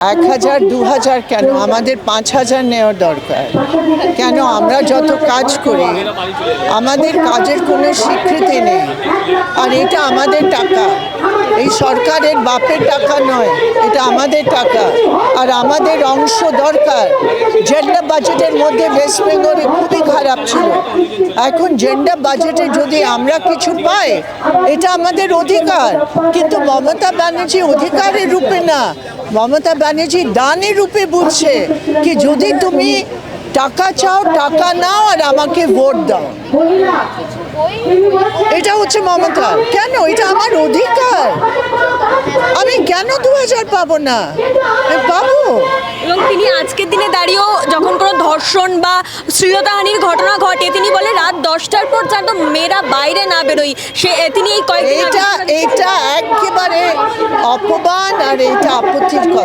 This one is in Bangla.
1000 2000 কেন আমাদের 5000 নেওয়ার দরকার। কেন আমরা যত কাজ করি আমাদের কাজের কোনো স্বীকৃতি নেই। আর এটা আমাদের টাকা, এই সরকারের বাপের টাকা নয়, এটা আমাদের টাকা আর আমাদের অংশ দরকার। জেন্ডার বাজেটের মধ্যে ওয়েস্ট বেঙ্গলে খুবই খারাপ ছিল। এখন জেন্ডার বাজেটে যদি আমরা কিছু পাই এটা আমাদের অধিকার, কিন্তু মমতা ব্যানার্জি অধিকারের রূপে না, মমতা ব্যানার্জি দানের রূপে বুঝছে কি যদি তুমি টাকা চাও টাকা নাও আর আমাকে ভোট দাও। এটা হচ্ছে মমতা। কেন? এটা আমার অধিকার, আমি কেন 2000 পাবো না? পাবো। এবং তিনি আজকের দিনে দাঁড়িয়েও যখন কোনো ধর্ষণ বা শ্লীলতাহানির ঘটনা ঘটে তিনি বলে রাত 10টার পর যেন মেয়েরা বাইরে না বেরোই। তিনি এই কয়েকদিন এটা একেবারে অপমান আর এটা আপত্তির কথা।